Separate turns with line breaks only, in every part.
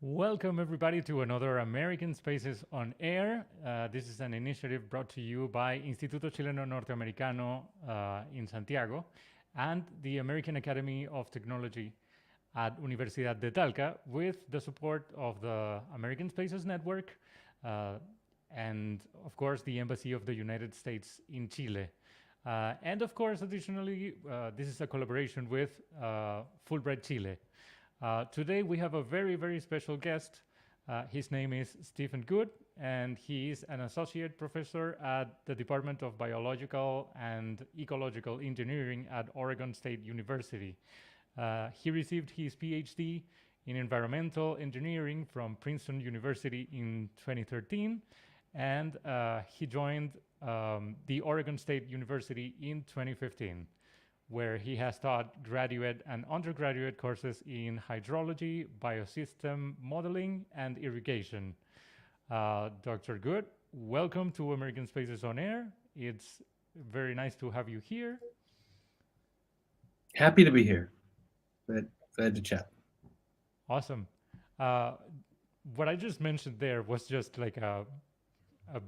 Welcome, everybody, to another American Spaces on Air. This is an initiative brought to you by Instituto Chileno Norteamericano in Santiago and the American Academy of Technology at Universidad de EE.UTakca with the support of the American Spaces Network and, of course, the Embassy of the United States in Chile. And, of course, additionally, this is a collaboration with Fulbright Chile. Today we have a very, very special guest. His name is Stephen Good, and he is an associate professor at the Department of Biological and Ecological Engineering at Oregon State University. He received his PhD in environmental engineering from Princeton University in 2013, and he joined the Oregon State University in 2015. Where he has taught graduate and undergraduate courses in hydrology, biosystem modeling, and irrigation. Dr. Good, welcome to American Spaces on Air. It's very nice to have you here.
Happy to be here. Glad to chat.
Awesome. What I just mentioned there was just like a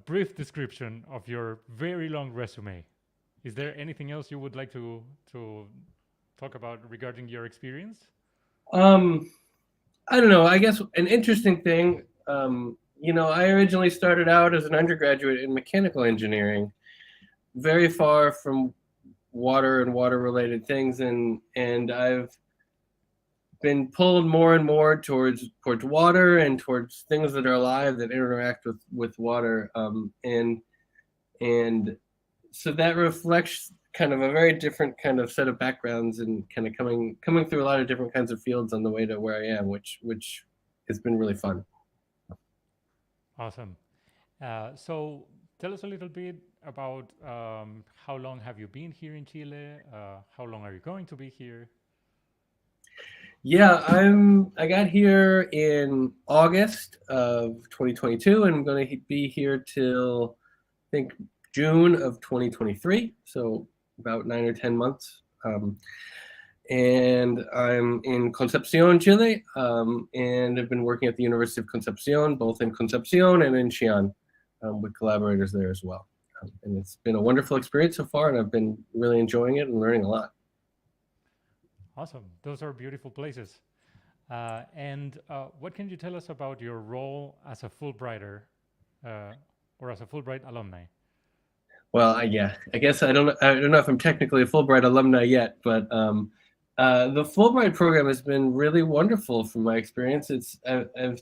brief description of your very long resume. Is there anything else you would like to talk about regarding your experience?
I don't know. I guess an interesting thing, I originally started out as an undergraduate in mechanical engineering, very far from water and water-related things, and I've been pulled more and more towards water and towards things that are alive that interact with water, and so that reflects kind of a very different kind of set of backgrounds and kind of coming through a lot of different kinds of fields on the way to where I am, which has been really fun.
Awesome. So tell us a little bit about how long have you been here in Chile? How long are you going to be here?
Yeah, I got here in August of 2022, and I'm going to be here till I think June of 2023, so about 9 or 10 months. And I'm in Concepcion, Chile, and I've been working at the University of Concepcion, both in Concepcion and in Xi'an, with collaborators there as well. And it's been a wonderful experience so far, and I've been really enjoying it and learning a lot.
Awesome. Those are beautiful places. And what can you tell us about your role as a Fulbrighter or as a Fulbright alumni?
Well, I guess I don't know if I'm technically a Fulbright alumni yet, but the Fulbright program has been really wonderful from my experience. It's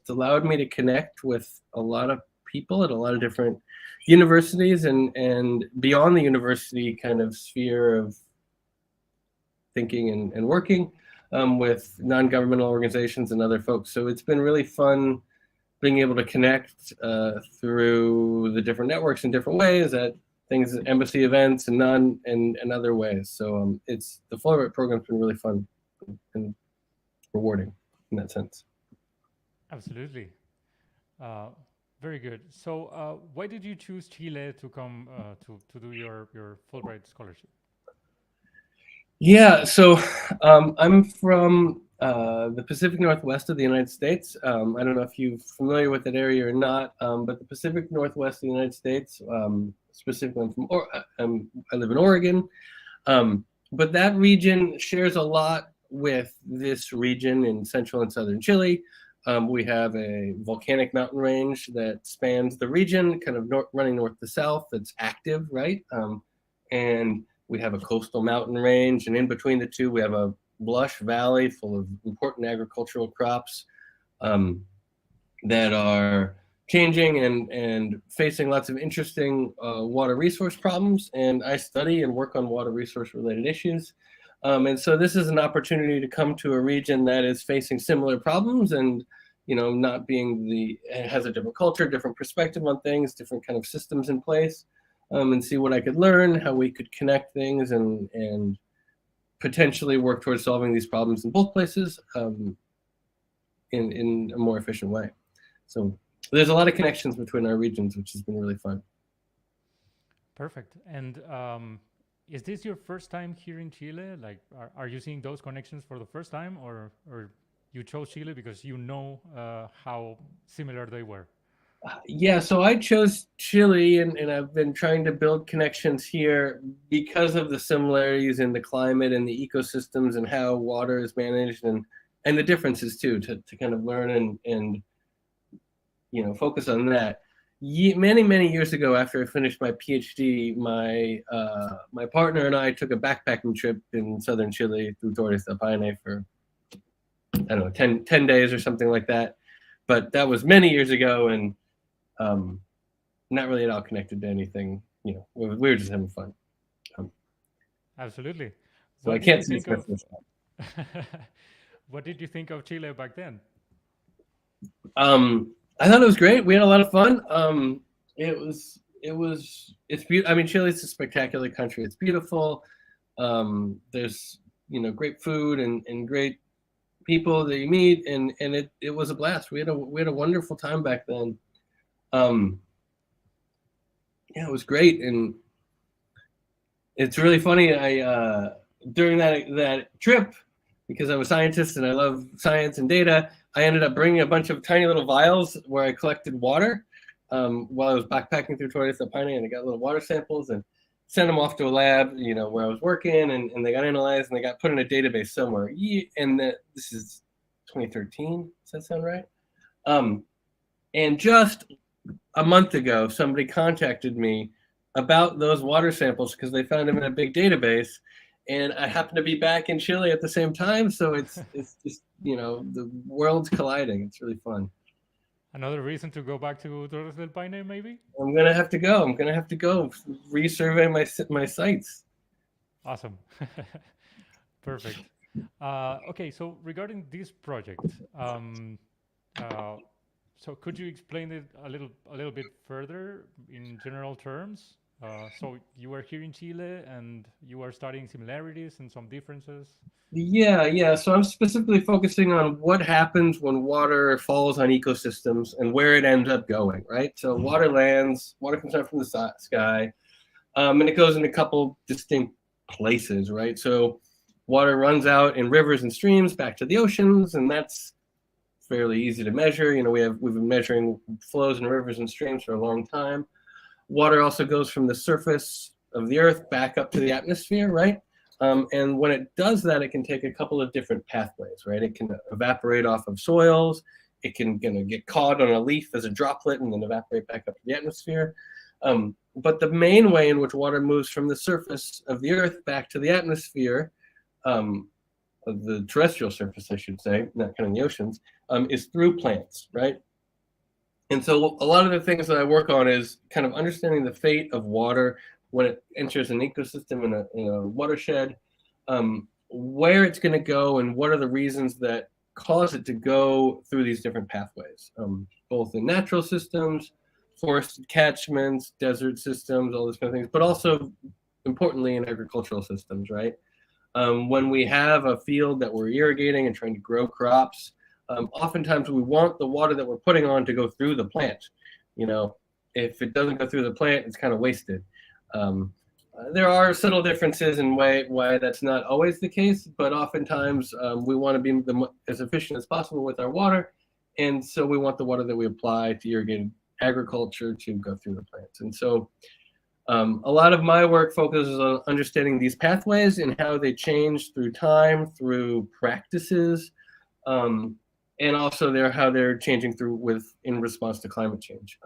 allowed me to connect with a lot of people at a lot of different universities and beyond the university kind of sphere of thinking and working with non-governmental organizations and other folks. So it's been really fun being able to connect through the different networks in different ways at things, embassy events, and other ways. So it's the Fulbright program's been really fun and rewarding in that sense.
Absolutely. Very good. So why did you choose Chile to come to do your Fulbright scholarship?
Yeah, so I'm from the Pacific Northwest of the United States. I don't know if you're familiar with that area or not, but the Pacific Northwest of the United States, specifically I live in Oregon, but that region shares a lot with this region in central and southern Chile. We have a volcanic mountain range that spans the region, kind of running north to south, that's active, right? And we have a coastal mountain range, and in between the two, we have a lush valley full of important agricultural crops that are changing and facing lots of interesting water resource problems. And I study and work on water resource related issues. And so this is an opportunity to come to a region that is facing similar problems and, not being it has a different culture, different perspective on things, different kind of systems in place. And see what I could learn, how we could connect things and potentially work towards solving these problems in both places in a more efficient way. So there's a lot of connections between our regions, which has been really fun.
Perfect. And is this your first time here in Chile? Like, are you seeing those connections for the first time or you chose Chile because you know how similar they were.
Yeah, so I chose Chile, and I've been trying to build connections here because of the similarities in the climate and the ecosystems and how water is managed, and the differences too, to kind of learn and you know, focus on that. Many years ago, after I finished my PhD, my partner and I took a backpacking trip in southern Chile through Torres del Paine for, I don't know, 10 days or something like that. But that was many years ago, and not really at all connected to anything. You know, we were just having fun.
Absolutely.
So I can't see this.
What did you think of Chile back then?
I thought it was great. We had a lot of fun. It's beautiful. I mean, Chile's a spectacular country. It's beautiful. There's, you know, great food and great people that you meet, and it was a blast. We had a wonderful time back then. Yeah, it was great, and it's really funny. I during that trip, because I'm a scientist and I love science and data, I ended up bringing a bunch of tiny little vials where I collected water while I was backpacking through Torres del Paine, and I got little water samples and sent them off to a lab, you know, where I was working, and they got analyzed and they got put in a database somewhere. And this is 2013. Does that sound right? And just a month ago, somebody contacted me about those water samples because they found them in a big database, and I happen to be back in Chile at the same time. So it's just, you know, the world's colliding. It's really fun.
Another reason to go back to Torres del Paine, maybe?
I'm gonna have to go. I'm gonna have to go resurvey my sites.
Awesome. Perfect. Okay, so regarding this project, so could you explain it a little bit further in general terms? So you were here in Chile and you are studying similarities and some differences.
Yeah. So I'm specifically focusing on what happens when water falls on ecosystems and where it ends up going, right? So water comes down from the sky, and it goes in a couple distinct places, right? So water runs out in rivers and streams back to the oceans, and that's fairly easy to measure. You know, we've been measuring flows in rivers and streams for a long time. Water also goes from the surface of the earth back up to the atmosphere, right? And when it does that, it can take a couple of different pathways, right? It can evaporate off of soils. It can get caught on a leaf as a droplet and then evaporate back up to the atmosphere. But the main way in which water moves from the surface of the earth back to the atmosphere, the terrestrial surface, I should say, not kind of the oceans, is through plants, right? And so a lot of the things that I work on is kind of understanding the fate of water when it enters an ecosystem in a watershed, where it's going to go and what are the reasons that cause it to go through these different pathways, both in natural systems, forested catchments, desert systems, all those kind of things, but also importantly in agricultural systems, right? When we have a field that we're irrigating and trying to grow crops, oftentimes we want the water that we're putting on to go through the plant. You know, if it doesn't go through the plant, it's kind of wasted. There are subtle differences in why that's not always the case, but oftentimes we want to be as efficient as possible with our water, and so we want the water that we apply to irrigate agriculture to go through the plants. And so a lot of my work focuses on understanding these pathways and how they change through time, through practices, and also how they're changing in response to climate change.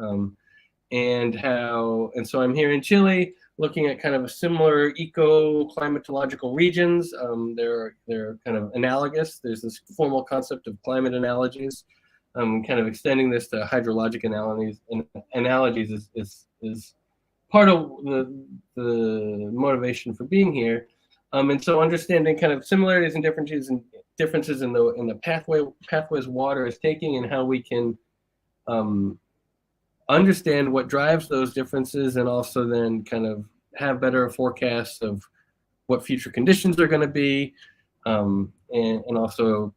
And so I'm here in Chile looking at kind of a similar eco-climatological regions. They're kind of analogous. There's this formal concept of climate analogies. Kind of extending this to hydrologic analogies is part of the motivation for being here. And so understanding kind of similarities and differences in the pathways water is taking, and how we can understand what drives those differences, and also then kind of have better forecasts of what future conditions are going to be, and also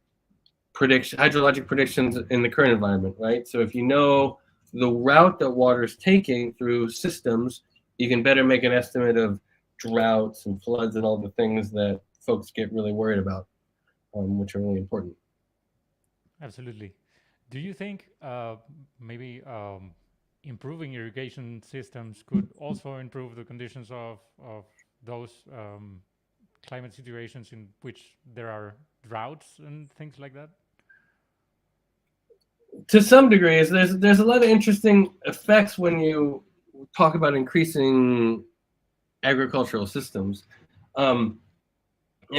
hydrologic predictions in the current environment, right? So if you know the route that water is taking through systems, you can better make an estimate of droughts and floods and all the things that folks get really worried about, which are really important.
Absolutely. Do you think maybe improving irrigation systems could also improve the conditions of those climate situations in which there are droughts and things like that?
To some degrees, there's a lot of interesting effects when you talk about increasing agricultural systems. And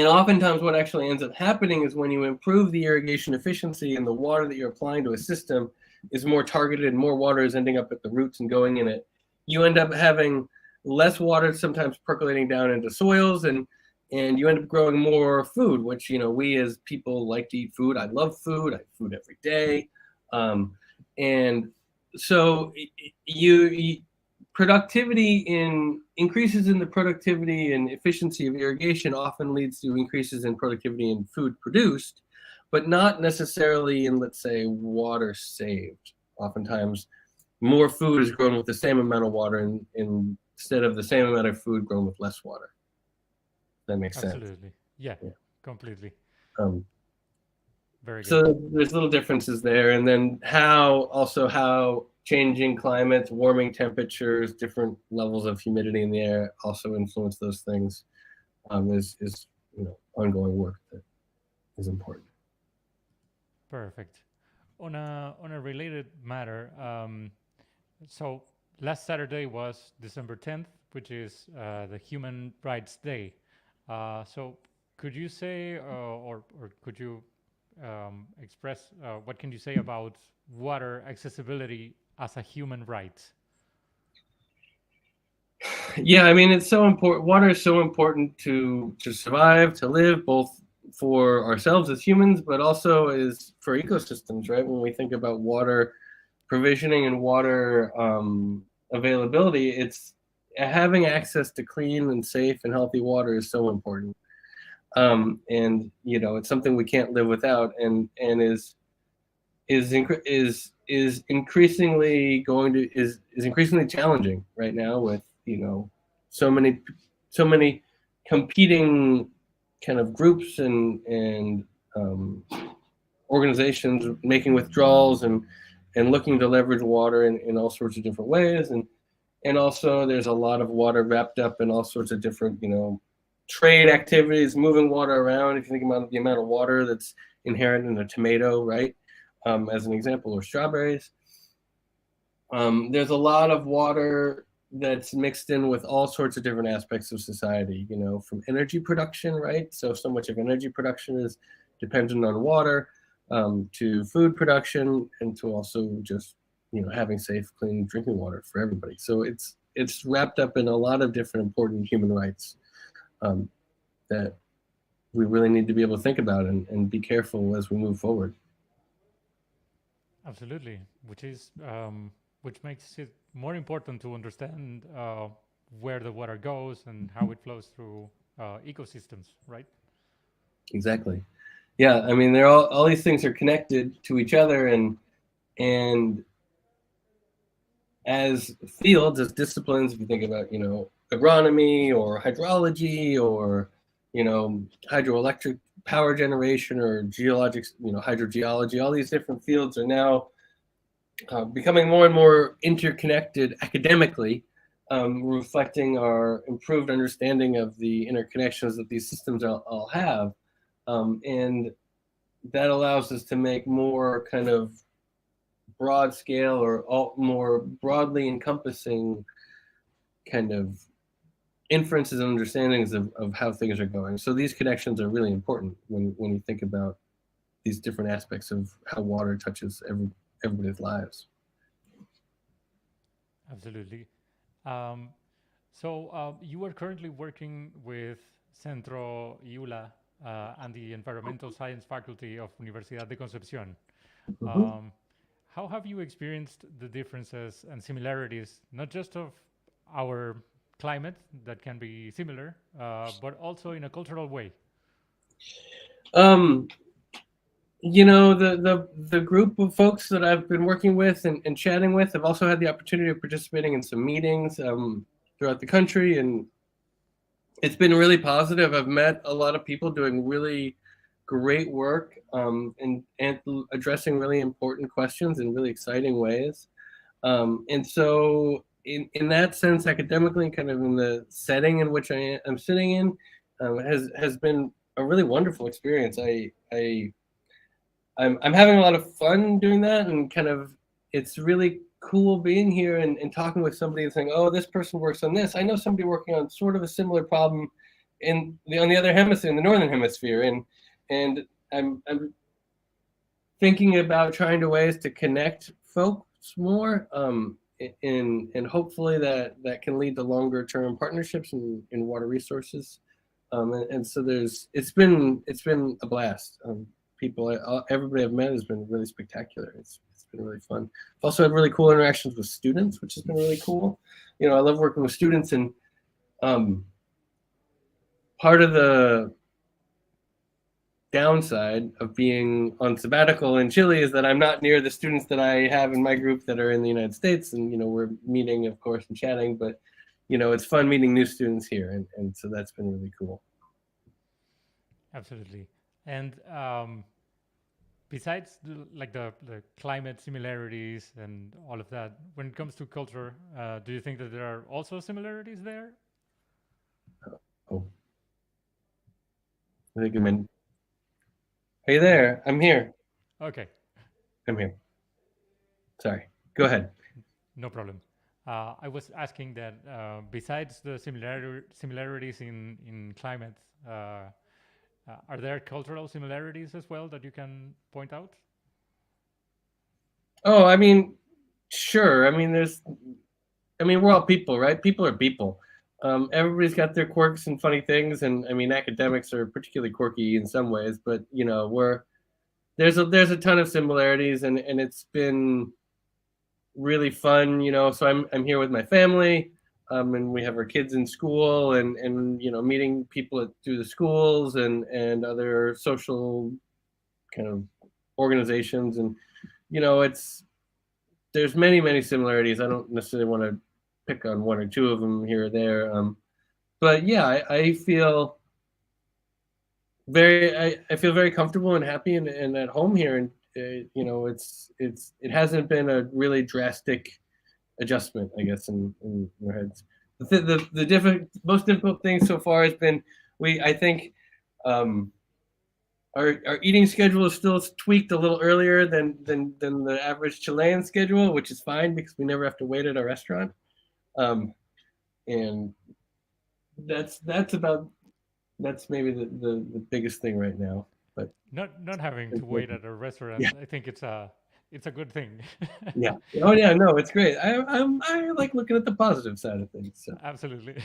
oftentimes what actually ends up happening is when you improve the irrigation efficiency and the water that you're applying to a system is more targeted and more water is ending up at the roots and going in it, you end up having less water sometimes percolating down into soils, and you end up growing more food, which, you know, we as people like to eat food. I love food. I eat food every day. And so increases in the productivity and efficiency of irrigation often leads to increases in productivity in food produced, but not necessarily in, let's say, water saved. Oftentimes, more food is grown with the same amount of water instead of the same amount of food grown with less water. That makes sense.
Absolutely. Yeah, completely. Very good.
So there's little differences there, and then how changing climates, warming temperatures, different levels of humidity in the air also influence those things. Is ongoing work that is important.
Perfect. On a related matter, so last Saturday was December 10th, which is the Human Rights Day. So could you say, or could you express what can you say about water accessibility as a human right?
Yeah, I mean, it's so important. Water is so important to survive, to live, both for ourselves as humans, but also is for ecosystems, right? When we think about water provisioning and water availability, it's having access to clean and safe and healthy water is so important. And it's something we can't live without, and is increasingly increasingly challenging right now with so many competing kind of groups and organizations making withdrawals and looking to leverage water in all sorts of different ways, and also there's a lot of water wrapped up in all sorts of different trade activities, moving water around. If you think about the amount of water that's inherent in a tomato, right? As an example, or strawberries. There's a lot of water that's mixed in with all sorts of different aspects of society, from energy production, right? So much of energy production is dependent on water, to food production, and to also just, having safe, clean drinking water for everybody. So it's wrapped up in a lot of different important human rights that we really need to be able to think about and be careful as we move forward.
Absolutely, which makes it more important to understand where the water goes and how it flows through ecosystems, right?
Exactly. Yeah, I mean, all these things are connected to each other, and as fields, as disciplines, if you think about agronomy or hydrology or hydroelectric power generation or geologics, hydrogeology, all these different fields are now becoming more and more interconnected academically, reflecting our improved understanding of the interconnections that these systems all have. And that allows us to make more kind of broad scale or more broadly encompassing kind of inferences and understandings of how things are going. So these connections are really important when you think about these different aspects of how water touches everybody's lives.
Absolutely. So you are currently working with Centro IULA and the Environmental Science Faculty of Universidad de Concepción.
Mm-hmm.
How have you experienced the differences and similarities, not just of our climate that can be similar, but also in a cultural way?
The group of folks that I've been working with and chatting with have also had the opportunity of participating in some meetings throughout the country, and it's been really positive. I've met a lot of people doing really great work and addressing really important questions in really exciting ways. And so in that sense, academically, kind of in the setting in which I'm sitting in, has been a really wonderful experience. I'm having a lot of fun doing that, and kind of it's really cool being here and talking with somebody and saying, oh, this person works on this. I know somebody working on sort of a similar problem on the other hemisphere, in the northern hemisphere, and I'm thinking about trying to ways to connect folks more, and hopefully that can lead to longer term partnerships in water resources. And so it's been a blast. Everybody I've met has been really spectacular. It's been really fun. I've also had really cool interactions with students, which has been really cool. I love working with students, and part of the downside of being on sabbatical in Chile is that I'm not near the students that I have in my group that are in the United States, and we're meeting, of course, and chatting, but it's fun meeting new students here, and so that's been really cool.
Absolutely. And besides the climate similarities and all of that, when it comes to culture, do you think that there are also similarities there?
Oh, I think Hey there, I'm here.
Okay.
I'm here. Sorry, go ahead.
No problem. I was asking that besides the similarities in climate, are there cultural similarities as well that you can point out?
Oh, sure. We're all people, right? People are people. Everybody's got their quirks and funny things, and academics are particularly quirky in some ways, but there's a ton of similarities, and it's been really fun. So I'm here with my family, and we have our kids in school, and meeting people through the schools and other social kind of organizations, and there's many similarities. I don't necessarily want to pick on one or two of them here or there, but yeah, I feel very comfortable and happy and at home here, and it hasn't been a really drastic adjustment, I guess, in our heads. The most difficult thing so far has been I think our eating schedule is still tweaked a little earlier than the average Chilean schedule, which is fine because we never have to wait at a restaurant. And that's maybe the biggest thing right now. But
not having to wait at a restaurant, yeah. I think it's a good thing.
Yeah. Oh yeah. No, it's great. I like looking at the positive side of things. So.
Absolutely.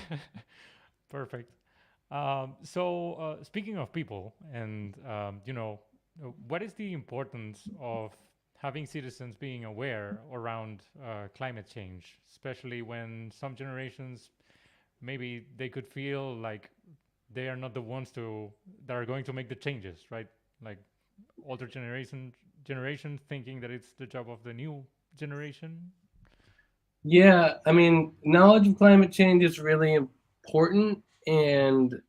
Perfect. So speaking of people, and what is the importance of having citizens being aware around climate change, especially when some generations, maybe they could feel like they are not the ones that are going to make the changes, right? Like older generation thinking that it's the job of the new generation.
Yeah, knowledge of climate change is really important, and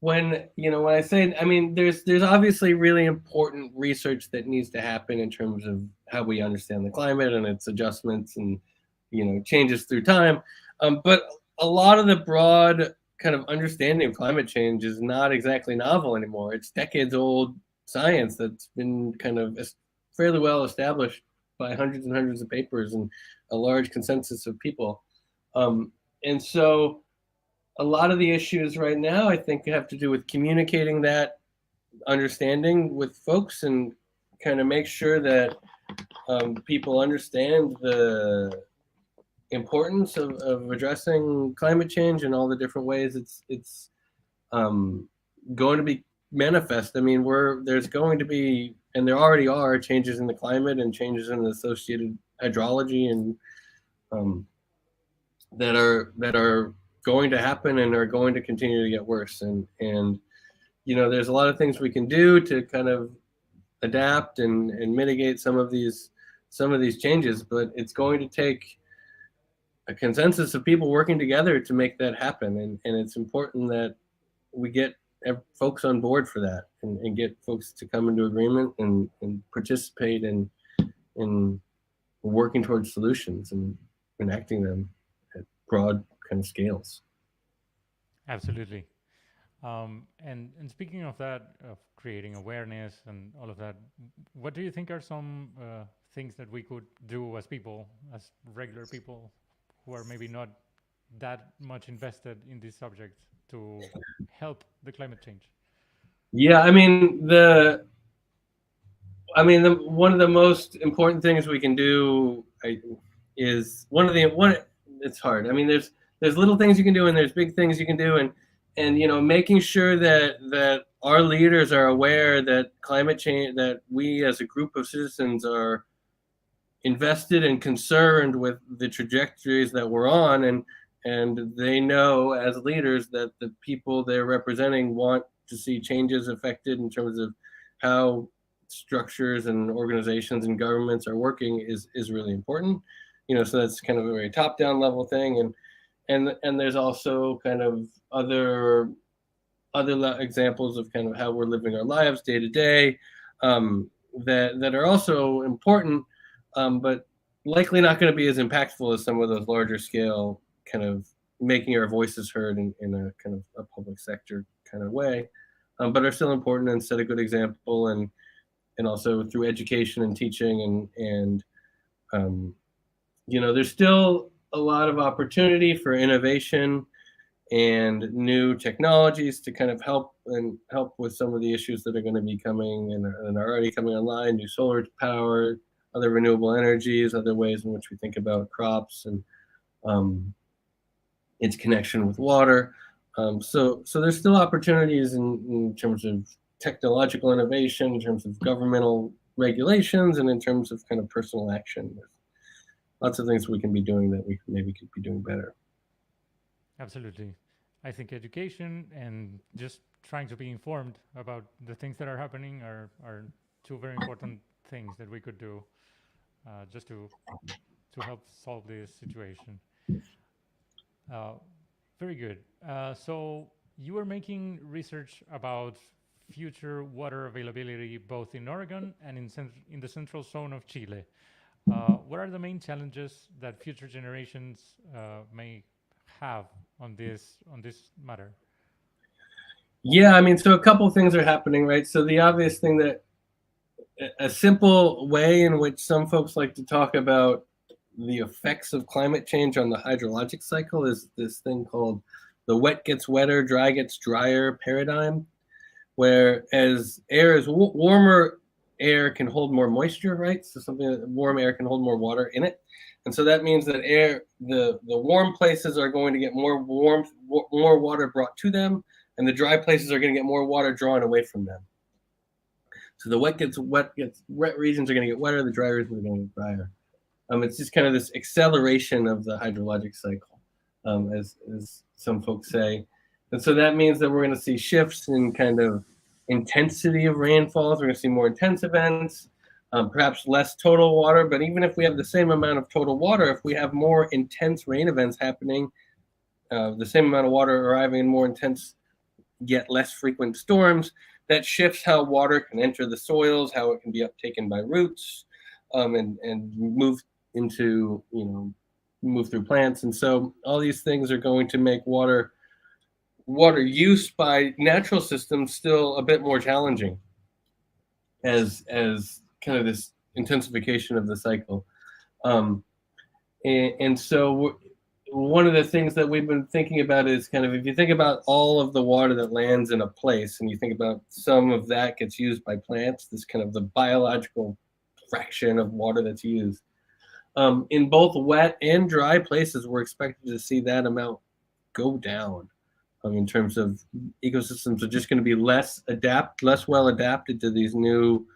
when I say, there's obviously really important research that needs to happen in terms of how we understand the climate and its adjustments and changes through time, but a lot of the broad kind of understanding of climate change is not exactly novel anymore. It's decades old science that's been kind of fairly well established by hundreds and hundreds of papers and a large consensus of people, and so a lot of the issues right now, I think, have to do with communicating that understanding with folks and kind of make sure that people understand the importance of addressing climate change and all the different ways it's going to be manifest. There's going to be, and there already are, changes in the climate and changes in the associated hydrology and that are going to happen and are going to continue to get worse. And there's a lot of things we can do to kind of adapt and mitigate some of these changes, but it's going to take a consensus of people working together to make that happen. And it's important that we get folks on board for that, and get folks to come into agreement and participate in working towards solutions and enacting them at broad kind of scales.
Absolutely. And speaking of that, of creating awareness and all of that, what do you think are some things that we could do as people, as regular people who are maybe not that much invested in these subjects, to help the climate change?
Yeah, one of the most important things we can do is it's hard. I mean, there's little things you can do and there's big things you can do, and making sure that our leaders are aware that climate change, that we as a group of citizens are invested and concerned with the trajectories that we're on, and they know as leaders that the people they're representing want to see changes affected in terms of how structures and organizations and governments are working is really important. So that's kind of a very top-down level thing, and there's also kind of other examples of kind of how we're living our lives day to day, that are also important, but likely not going to be as impactful as some of those larger scale kind of making our voices heard in a kind of a public sector kind of way, but are still important and set a good example, and also through education and teaching, and there's still a lot of opportunity for innovation and new technologies to kind of help with some of the issues that are going to be coming and are already coming online, new solar power, other renewable energies, other ways in which we think about crops and its connection with water. So there's still opportunities in terms of technological innovation, in terms of governmental regulations, and in terms of kind of personal action. There's lots of things we can be doing that we maybe could be doing better.
Absolutely. I think education and just trying to be informed about the things that are happening are two very important things that we could do just to help solve this situation. Very good. So you were making research about future water availability both in Oregon and in the central zone of Chile. What are the main challenges that future generations may have on this matter?
Yeah, so a couple of things are happening, right? So the obvious thing, that a simple way in which some folks like to talk about the effects of climate change on the hydrologic cycle is this thing called the wet gets wetter, dry gets drier paradigm, where as air is warmer, air can hold more moisture, right? So warm air can hold more water in it. And so that means that the warm places are going to get more water brought to them, and the dry places are going to get more water drawn away from them. So the wet regions are going to get wetter, the dry regions are going to get drier. It's just kind of this acceleration of the hydrologic cycle, as some folks say. And so that means that we're going to see shifts in kind of intensity of rainfalls. We're going to see more intense events, perhaps less total water. But even if we have the same amount of total water, if we have more intense rain events happening, the same amount of water arriving in more intense yet less frequent storms, that shifts how water can enter the soils, how it can be uptaken by roots, and move through plants. And so all these things are going to make water use by natural systems still a bit more challenging as kind of this intensification of the cycle. And so one of the things that we've been thinking about is kind of, if you think about all of the water that lands in a place, and you think about some of that gets used by plants, this kind of the biological fraction of water that's used. In both wet and dry places, we're expected to see that amount go down. In terms of ecosystems are just going to be less well adapted to these new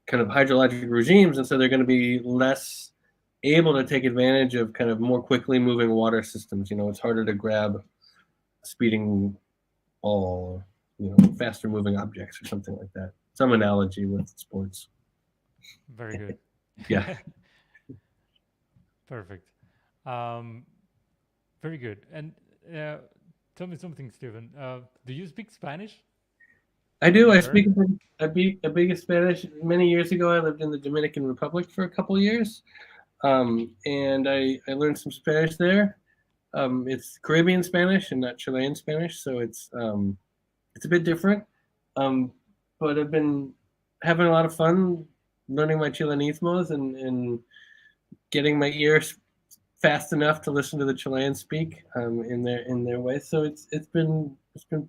kind of hydrologic regimes, and so they're going to be less able to take advantage of kind of more quickly moving water systems. It's harder to grab a speeding ball, faster moving objects or something like that. Some analogy with sports.
Very good.
Yeah.
Perfect. Very good. And tell me something, Stephen. Do you speak Spanish?
I do.
Yes, sir.
I speak Spanish. Many years ago, I lived in the Dominican Republic for a couple of years, and I learned some Spanish there. It's Caribbean Spanish and not Chilean Spanish, so it's a bit different. Um, but I've been having a lot of fun learning my Chilenismos and getting my ears fast enough to listen to the Chileans speak in their way. So it's been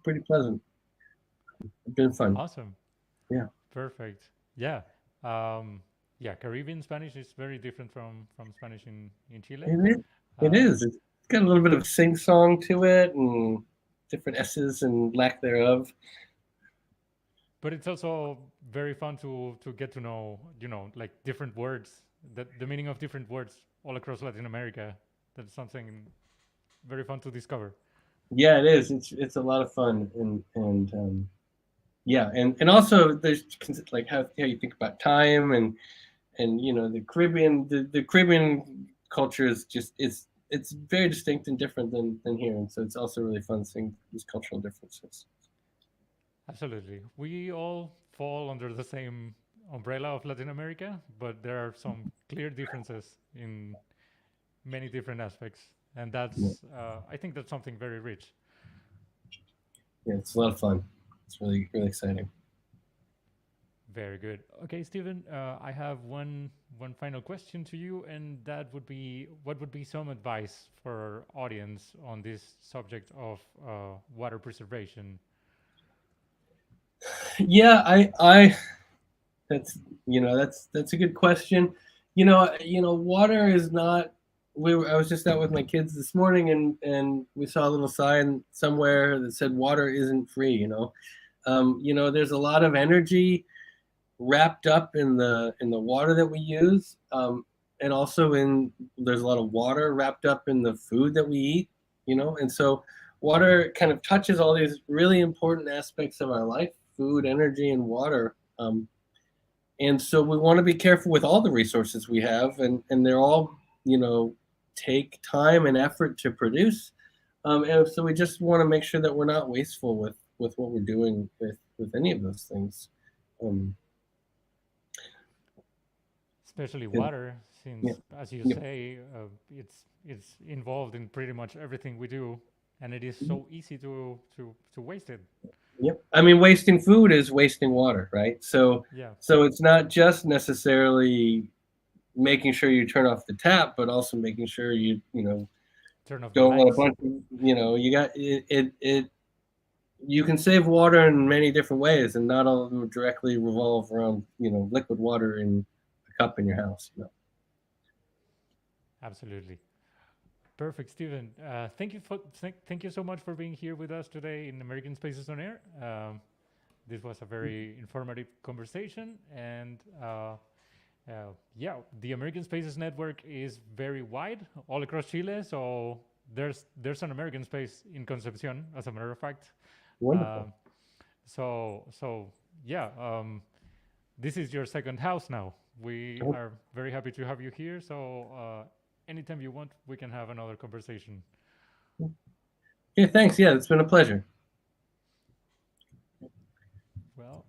pretty pleasant. It's been fun.
Awesome.
Yeah.
Perfect. Yeah. Um, yeah, Caribbean Spanish is very different from Spanish in Chile.
It is. It
Uh,
is. It's got a little bit of sing song to it and different S's and lack thereof.
but it's also very fun to get to know, like different words, the meaning of different words all across Latin America. That's something very fun to discover.
Yeah, it is. It's a lot of fun and yeah, and also there's like how you think about time and the Caribbean culture is just it's very distinct and different than here, and so it's also really fun seeing these cultural differences.
Absolutely. We all fall under the same umbrella of Latin America, but there are some clear differences in many different aspects. And
Yeah,
I think that's something very rich.
yeah, it's a lot of fun. It's really exciting.
Very good. Okay, Stephen, I have one final question to you, and that would be, what would be some advice for our audience on this subject of water preservation?
Yeah, I that's that's a good question. Water is not. I was just out with my kids this morning, and we saw a little sign somewhere that said "Water isn't free." There's a lot of energy wrapped up in the water that we use, and also there's a lot of water wrapped up in the food that we eat. And so water kind of touches all these really important aspects of our life: food, energy, and water. And so we want to be careful with all the resources we have, and they're all take time and effort to produce. And so we just want to make sure that we're not wasteful with what we're doing with any of those things. Um,
Especially
and,
water,
yeah,
since, as you
yeah,
say, it's involved in pretty much everything we do, and it is so easy to waste it.
yeah. I mean, wasting food is wasting water, right? So
Yeah,
so it's not just necessarily making sure you turn off the tap, but also making sure you
turn off the
don't let a
lights.
bunch of you got it. You can save water in many different ways, and not all of them directly revolve around liquid water in a cup in your house.
Absolutely. Perfect, Stephen. Thank you so much for being here with us today in American Spaces on Air. This was a very informative conversation, and yeah, the American Spaces Network is very wide all across Chile. So there's an American space in Concepcion, as a matter of fact.
Wonderful.
Um, so yeah, this is your second house now. We
Oh,
are very happy to have you here. So anytime you want, we can have another conversation.
yeah, thanks. Yeah, it's been a pleasure.
Well,